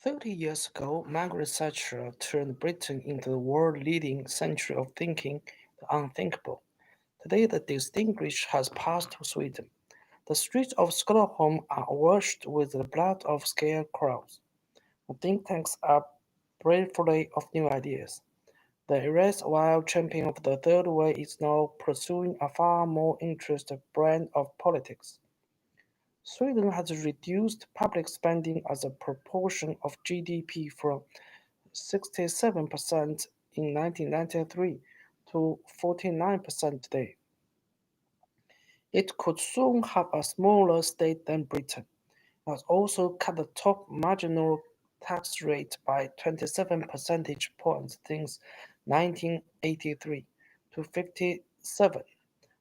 30 years ago, Margaret Thatcher turned Britain into the world-leading century of thinking the unthinkable. Today, the distinguished has passed to Sweden. The streets of Stockholm are washed with the blood of scarecrows. The think tanks are bravely of new ideas. The erstwhile champion of the third way is now pursuing a far more interesting brand of politics. Sweden has reduced public spending as a proportion of GDP from 67% in 1993 to 49% today. It could soon have a smaller state than Britain. It has also cut the top marginal tax rate by 27 percentage points since 1983 to 57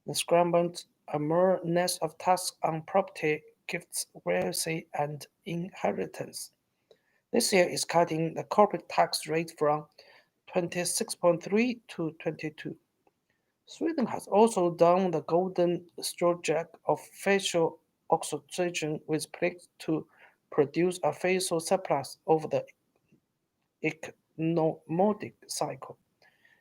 and scrambled a mere nest of tax on property, gifts, wealth, and inheritance. This year is cutting the corporate tax rate from 26.3 to 22. Sweden has also done the golden strategy of facial oxygen with pledge to produce a facial surplus over the economic cycle.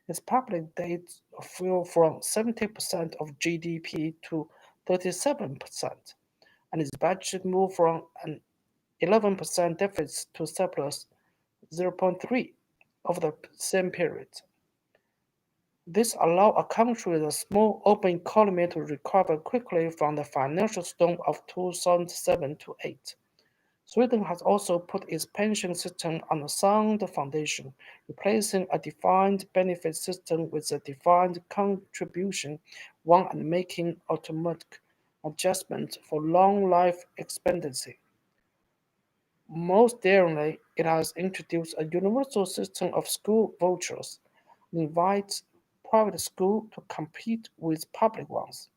Its public debt fell from 70% of GDP to 37%, and its budget moved from an 11% deficit to surplus 0.3 over the same period. This allowed a country with a small open economy to recover quickly from the financial storm of 2007 to 8. Sweden has also put its pension system on a sound foundation, replacing a defined benefit system with a defined contribution one and making automatic adjustments for long life expectancy. Most daringly, it has introduced a universal system of school vouchers and invites private schools to compete with public ones.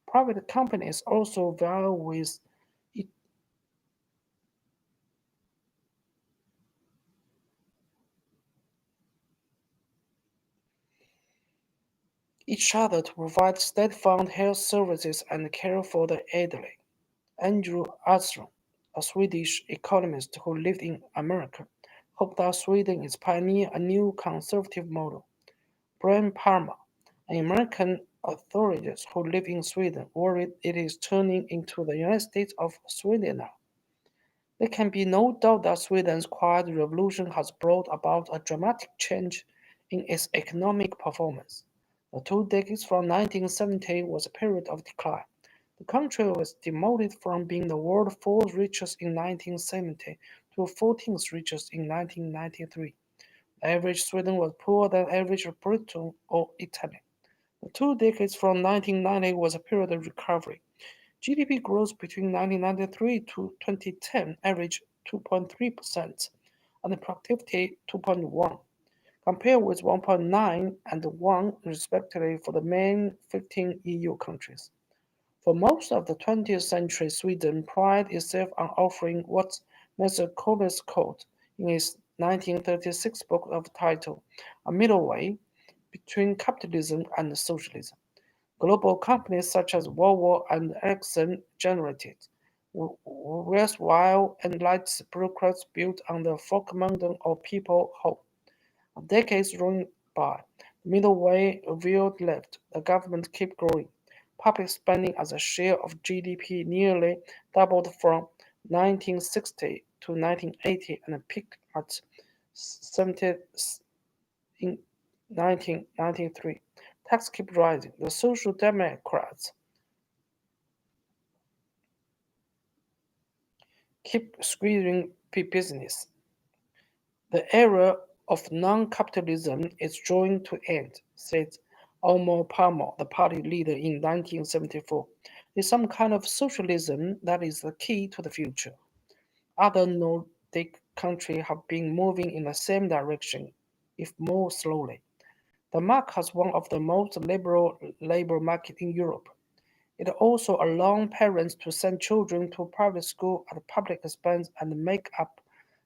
Private companies also vie with each other to provide state-funded health services and care for the elderly. Andrew Armstrong, a Swedish economist who lived in America, hoped that Sweden is pioneering a new conservative model. Brian Palmer, an American authorist who lives in Sweden, worried it is turning into the United States of Sweden now. There can be no doubt that Sweden's quiet revolution has brought about a dramatic change in its economic performance. The 2 decades from 1970 was a period of decline. The country was demoted from being the world's fourth richest in 1970 to 14th richest in 1993. The average Sweden was poorer than average Britain or Italy. The 2 decades from 1990 was a period of recovery. GDP growth between 1993 to 2010 averaged 2.3% and productivity 2.1, compared with 1.9 and 1 respectively for the main 15 EU countries. For most of the 20th century, Sweden prided itself on offering what Mr. Collins called, in his 1936 book of title, a middle way between capitalism and socialism. Global companies such as Volvo and Ericsson generated worthwhile and light bureaucrats built on the folk model of people hope. Decades rolling by, the middle way veered left, the government kept growing. Public spending as a share of GDP nearly doubled from 1960 to 1980 and peaked at 70 in 1993. Taxes keep rising. The Social Democrats keep squeezing business. The era of non-capitalism is drawing to end, said Omar Palmer, the party leader in 1974. There's some kind of socialism that is the key to the future. Other Nordic countries have been moving in the same direction, if more slowly. Denmark has one of the most liberal labor markets in Europe. It also allows parents to send children to private school at public expense and make up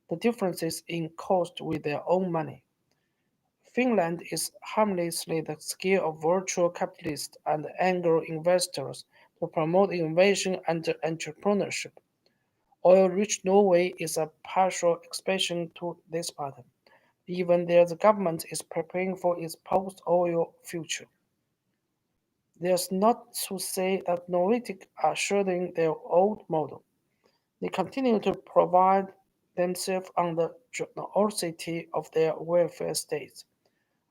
the differences in cost with their own money. Finland is harmlessly the scale of virtual capitalists and anglo investors to promote innovation and entrepreneurship. Oil-rich Norway is a partial expansion to this pattern. Even there, the government is preparing for its post-oil future. There's not to say that Nordic are shredding their old model. They continue to provide themselves on the generosity of their welfare states.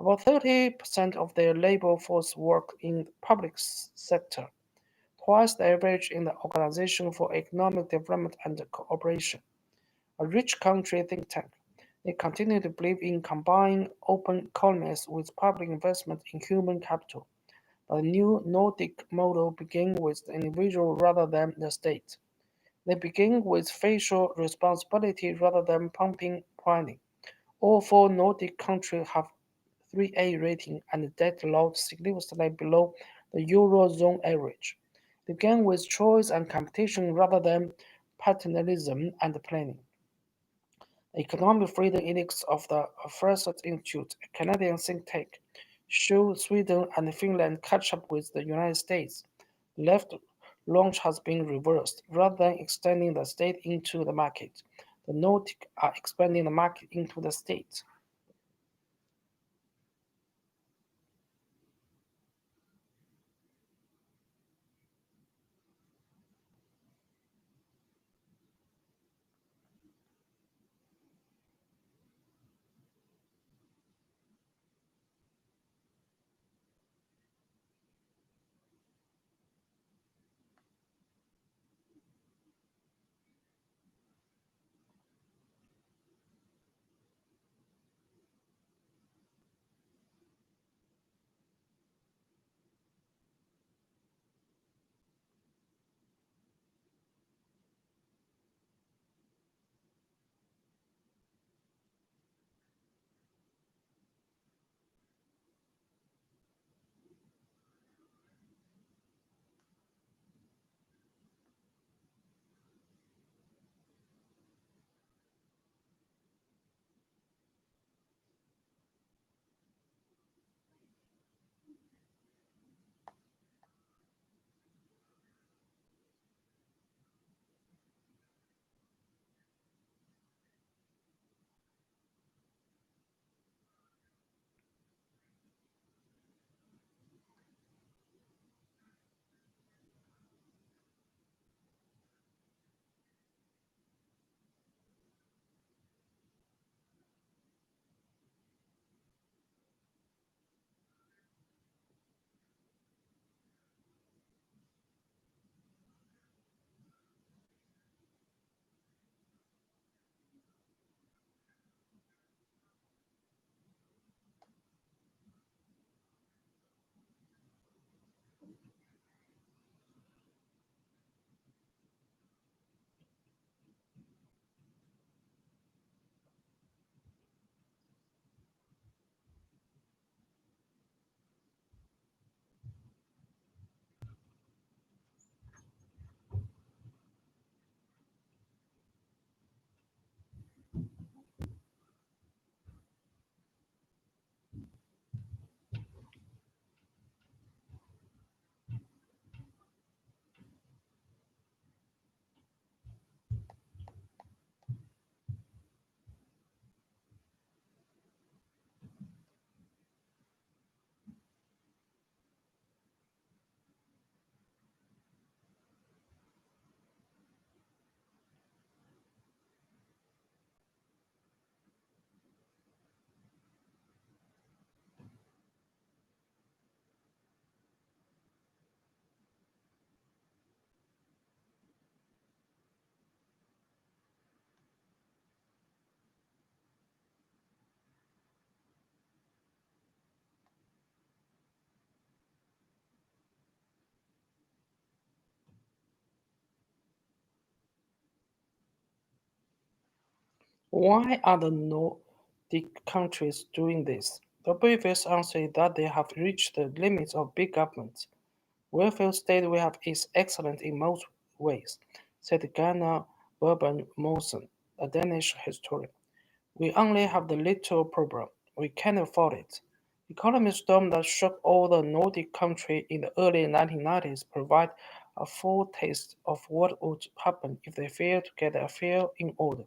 About 30% of their labor force work in the public sector, twice the average in the Organization for Economic Development and Cooperation, a rich country think tank. They continue to believe in combining open economies with public investment in human capital. But the new Nordic model begins with the individual rather than the state. They begin with facial responsibility rather than pumping planning. All four Nordic countries have 3A rating and debt load significantly below the Eurozone average. They begin with choice and competition rather than paternalism and planning. The Economic Freedom Index of the First Institute, a Canadian think tank, shows Sweden and Finland catch up with the United States. The left launch has been reversed. Rather than extending the state into the market, the Nordic are expanding the market into the state. Why are the Nordic countries doing this? The obvious answer is that they have reached the limits of big government. Welfare state we have is excellent in most ways, said Gunnar Bourbon Monson, a Danish historian. We only have the little problem. We can't afford it. The economic storm that shook all the Nordic countries in the early 1990s provided a foretaste of what would happen if they fail to get their affair in order.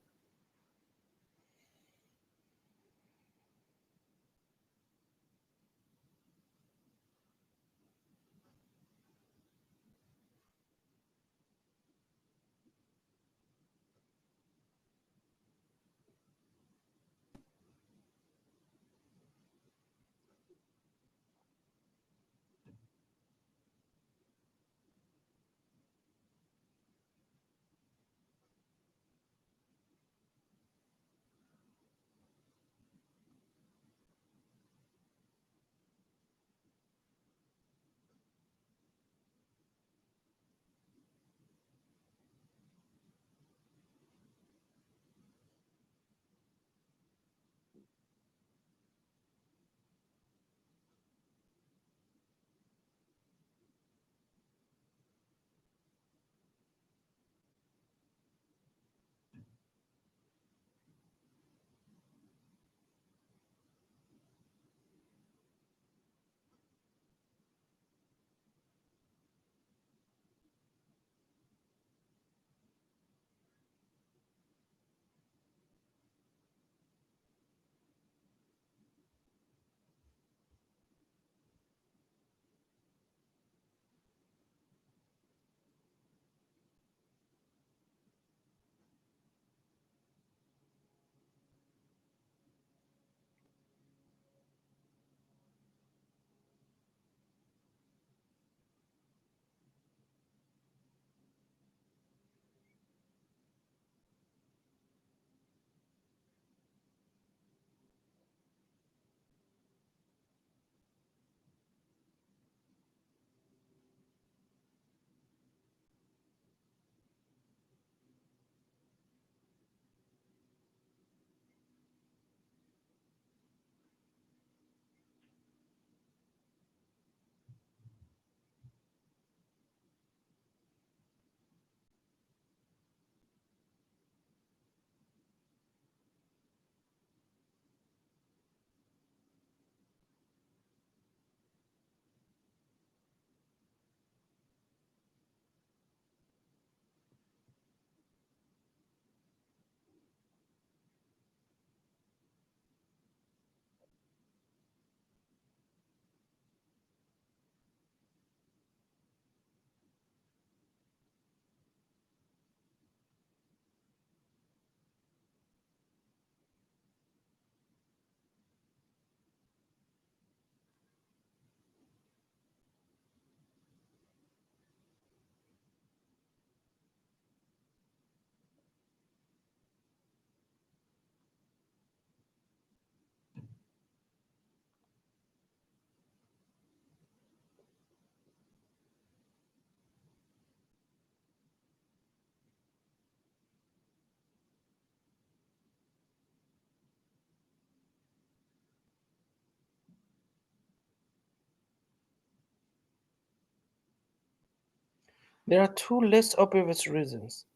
There are two less obvious reasons.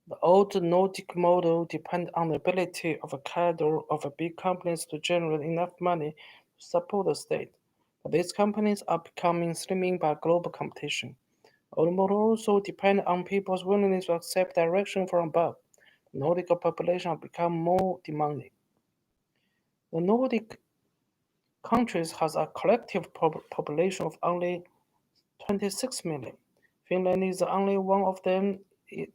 The old Nordic model depended on the ability of a cadre of big companies to generate enough money to support the state. But these companies are becoming slimming by global competition. The old model also depended on people's willingness to accept direction from above. The Nordic population have become more demanding. The Nordic countries has a collective population of only 26 million. Finland is the only one of them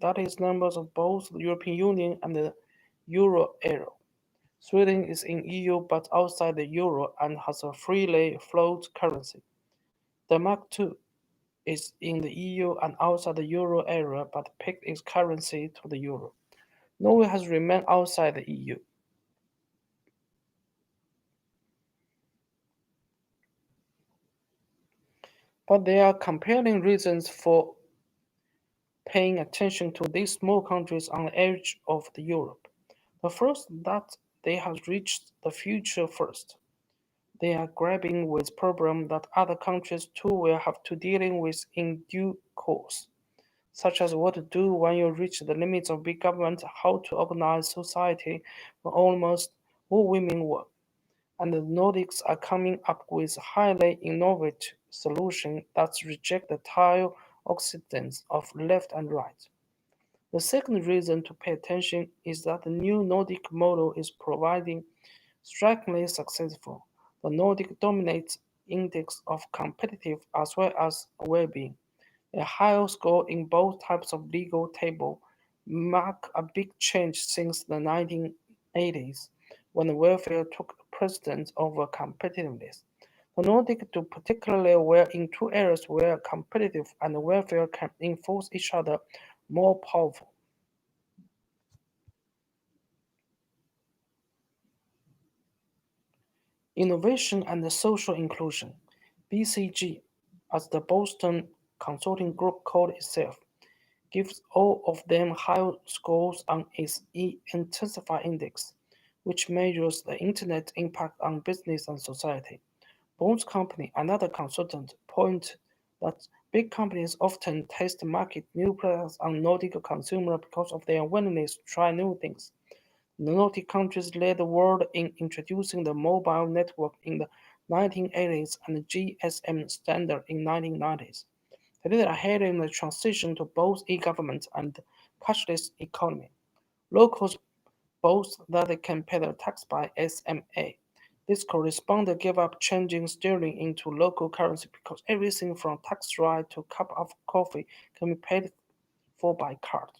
that is members of both the European Union and the Euro area. Sweden is in EU but outside the Euro and has a freely float currency. Denmark too is in the EU and outside the Euro area but pegged its currency to the Euro. Norway has remained outside the EU. But there are compelling reasons for paying attention to these small countries on the edge of the Europe. The first that they have reached the future first. They are grappling with problems that other countries too will have to dealing with in due course, such as what to do when you reach the limits of big government, how to organize society when almost all women work. And the Nordics are coming up with highly innovative solutions that reject the tile oxidants of left and right. The second reason to pay attention is that the new Nordic model is proving strikingly successful. The Nordic dominates index of competitive as well as well-being. A higher score in both types of legal table mark a big change since the 1980s, when welfare took precedence over competitiveness. The Nordic do particularly well in two areas where competitive and welfare can enforce each other more powerful. Innovation and social inclusion. BCG, as the Boston Consulting Group called itself, gives all of them high scores on its Intensify Index, which measures the Internet impact on business and society. Bones Company, another consultant, point that big companies often test market new products on Nordic consumer because of their willingness to try new things. The Nordic countries led the world in introducing the mobile network in the 1980s and the GSM standard in 1990s. They led ahead in the transition to both e-government and cashless economy. Locals boast that they can pay their tax by SMA. This correspondent gave up changing sterling into local currency because everything from tax right to cup of coffee can be paid for by card.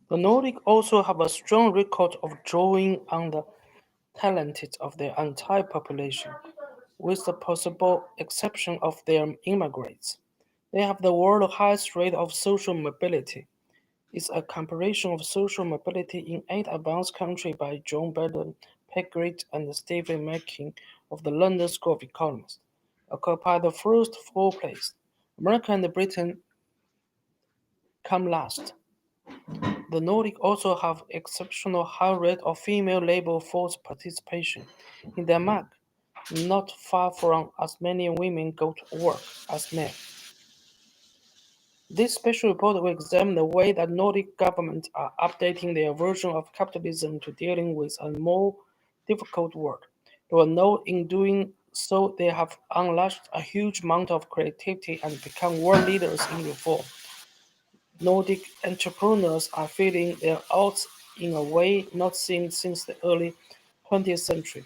The Nordic also have a strong record of drawing on the talented of their entire population, with the possible exception of their immigrants. They have the world's highest rate of social mobility. It's a comparison of social mobility in 8 advanced countries by John Baden, Pegrit, and Stephen Mackin of the London School of Economics. Occupy the first four places. America and Britain come last. The Nordic also have exceptional high rate of female labor force participation. In Denmark, not far from as many women go to work as men. This special report will examine the way that Nordic governments are updating their version of capitalism to dealing with a more difficult world. They will note in doing so they have unleashed a huge amount of creativity and become world leaders in reform. Nordic entrepreneurs are feeling their odds in a way not seen since the early 20th century.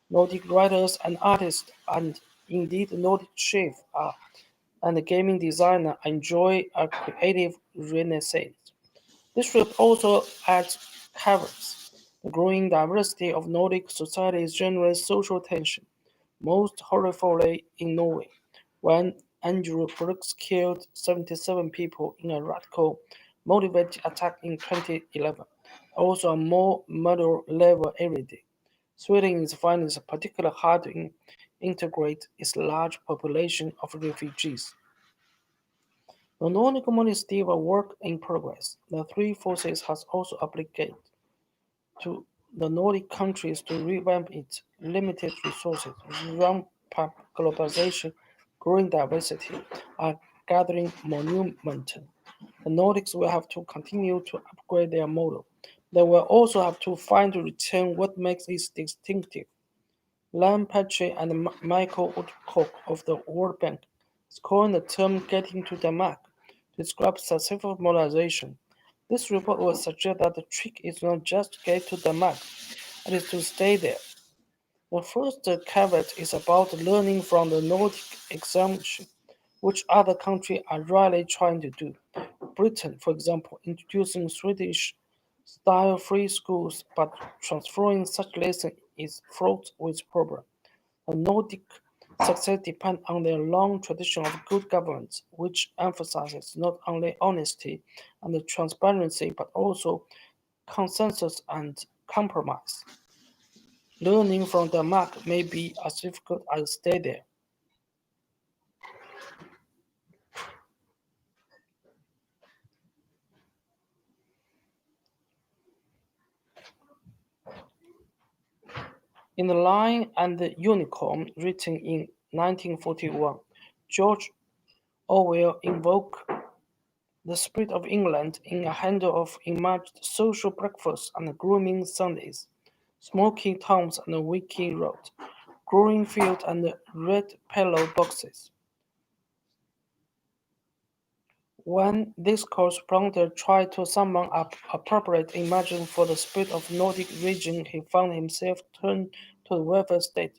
Nordic writers and artists, and indeed Nordic chefs and gaming designers enjoy a creative renaissance. This group also adds caveats. The growing diversity of Nordic societies generates social tension, most horrifyingly in Norway, when Andrew Brooks killed 77 people in a radical motivated attack in 2011. Also, a more murder level every day. Sweden is finding it particularly hard to integrate its large population of refugees. The Nordic community is still a work in progress. The three forces has also obligated to the Nordic countries to revamp its limited resources, ramp up globalization, growing diversity, are gathering momentum. The Nordics will have to continue to upgrade their model. They will also have to find to return what makes it distinctive. Lam Patry and Michael Woodcock of the World Bank coined the term "getting to the mark" to describe successful modernization. This report will suggest that the trick is not just to get to the mark, it is to stay there. The first caveat is about learning from the Nordic exemption, which other countries are really trying to do. Britain, for example, introducing Swedish style free schools, but transferring such lessons is fraught with problems. The Nordic success depends on their long tradition of good governance, which emphasizes not only honesty and transparency, but also consensus and compromise. Learning from Denmark may be as difficult as stay there. In The Lion and the Unicorn, written in 1941, George Orwell invoked the spirit of England in a handle of imaged social breakfasts and grooming Sundays, smoky towns and wiki road, growing fields and red pillow boxes. When this correspondent tried to summon up appropriate images for the spirit of Nordic region, he found himself turned to the welfare state.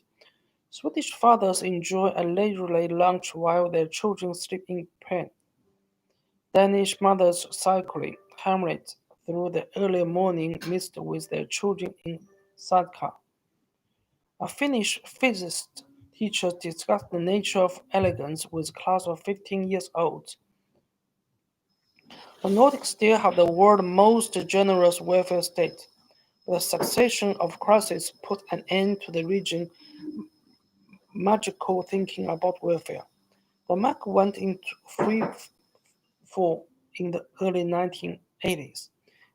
Swedish fathers enjoy a leisurely lunch while their children sleep in pen. Danish mothers cycling Hamlet through the early morning mist with their children in sidecar. A Finnish physicist teacher discussed the nature of elegance with a class of 15 years old. The Nordics still have the world's most generous welfare state. The succession of crises put an end to the region's magical thinking about welfare. The mark went into free fall in the early 1980s.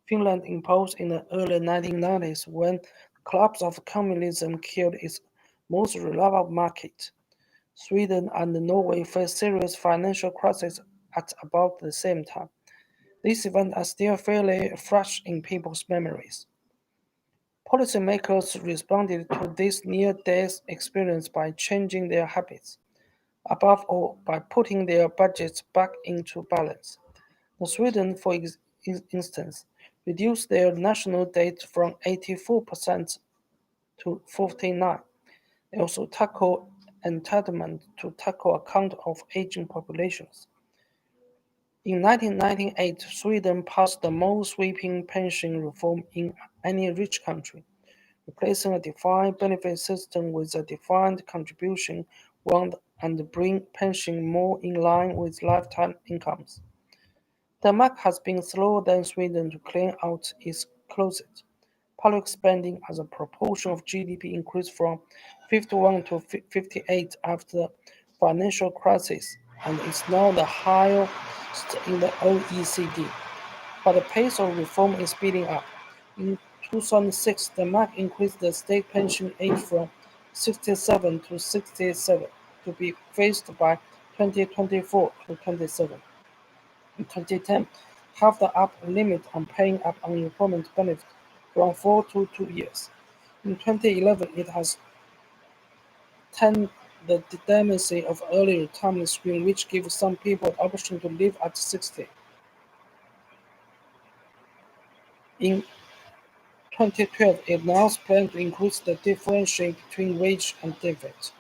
Finland imposed in the early 1990s when the collapse of communism killed its most reliable market. Sweden and Norway faced serious financial crises at about the same time. These events are still fairly fresh in people's memories. Policymakers responded to this near death experience by changing their habits, above all, by putting their budgets back into balance. Sweden, for instance, reduced their national debt from 84% to 49%. They also tackle entitlement to tackle account of aging populations. In 1998, Sweden passed the most sweeping pension reform in any rich country, replacing a defined benefit system with a defined contribution one and bring pension more in line with lifetime incomes. Denmark has been slower than Sweden to clean out its closet. Public spending as a proportion of GDP increased from 51 to 58 after the financial crisis and is now the highest in the OECD. But the pace of reform is speeding up. In 2006, Denmark increased the state pension age from 67 to 67 to be phased by 2024 to 27. In 2010, halved the upper limit on paying up unemployment benefit from 4 to 2 years. In 2011, it has turned the dependency of early retirement scheme, which gives some people the option to live at 60. In 2012, it announced plans to increase the differential between wage and dividends.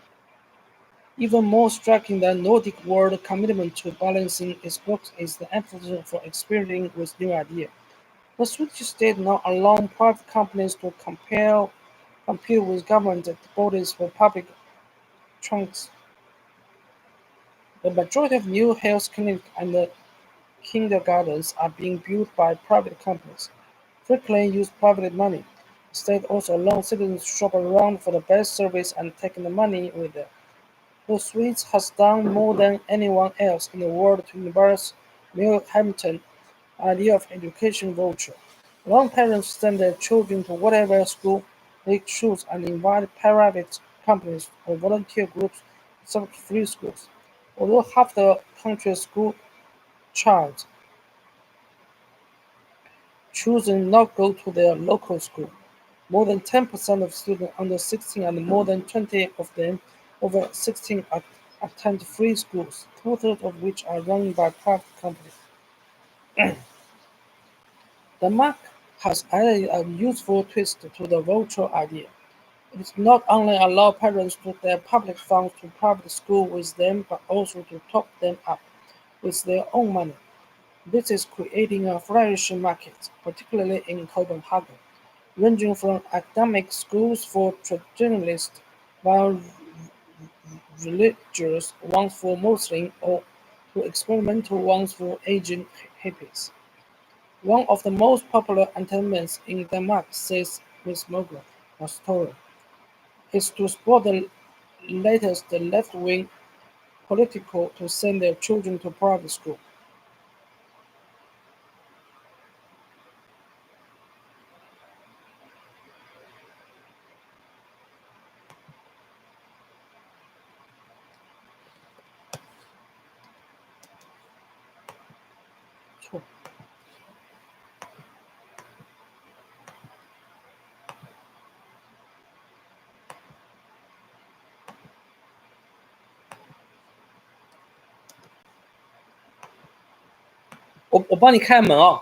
Even more striking than Nordic world commitment to balancing its books is the emphasis for experimenting with new ideas. The Swedish state now allows private companies to compete with government bodies for public trunks. The majority of new health clinics and kindergartens are being built by private companies. Frequently use private money. The state also allows citizens to shop around for the best service and take the money with them. The Swedes has done more than anyone else in the world to embrace Milhamilton's idea of education voucher. Allow parents send their children to whatever school they choose and invite private companies or volunteer groups to support free schools. Although half the country's school child choosing not go to their local school, more than 10% of students under 16 and more than 20 of them over 16 attend free schools, two-thirds of which are run by private companies. Denmark has added a useful twist to the voucher idea. It not only allows parents to their public funds to private school with them, but also to top them up with their own money. This is creating a flourishing market, particularly in Copenhagen, ranging from academic schools for traditionalists, while religious ones for Muslims, or to experimental ones for aging hippies. One of the most popular entertainments in Denmark, says Miss Morgan, a story, is to support the latest left-wing political to send their children to private school.我帮你开门啊。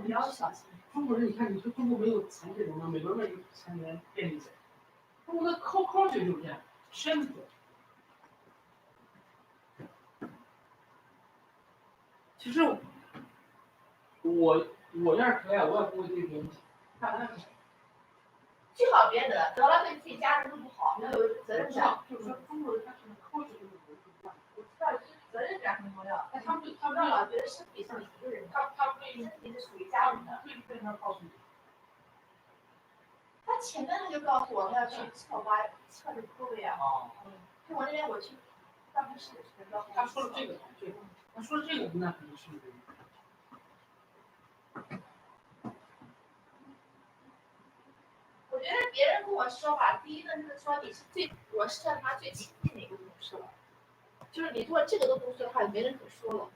比较小心。中国人，你看，你说中国没有残疾人吗？美国人有残疾人便利者，中国的科学就这样，身子。其实我要是可以，我也不会对别人讲，最好别得了对自己家人都不好，没有责任感。就是说中国人他是科学就是不一样。我知道，责任感很重要。他们老觉得身体像一个人，他不对身体是属于家人的。对他告诉你。他前面他就告诉我他要去测这个部位啊。就我那边我去办公室他说了这个，他说了这个，那肯定是。我觉得别人跟我说吧，第一个就是说我是算他最亲近的一个同事了，就是你做这个都不说的话，也没人可说了。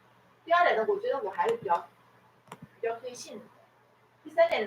第二点呢，我觉得我还是比较可以信任的。第三点呢。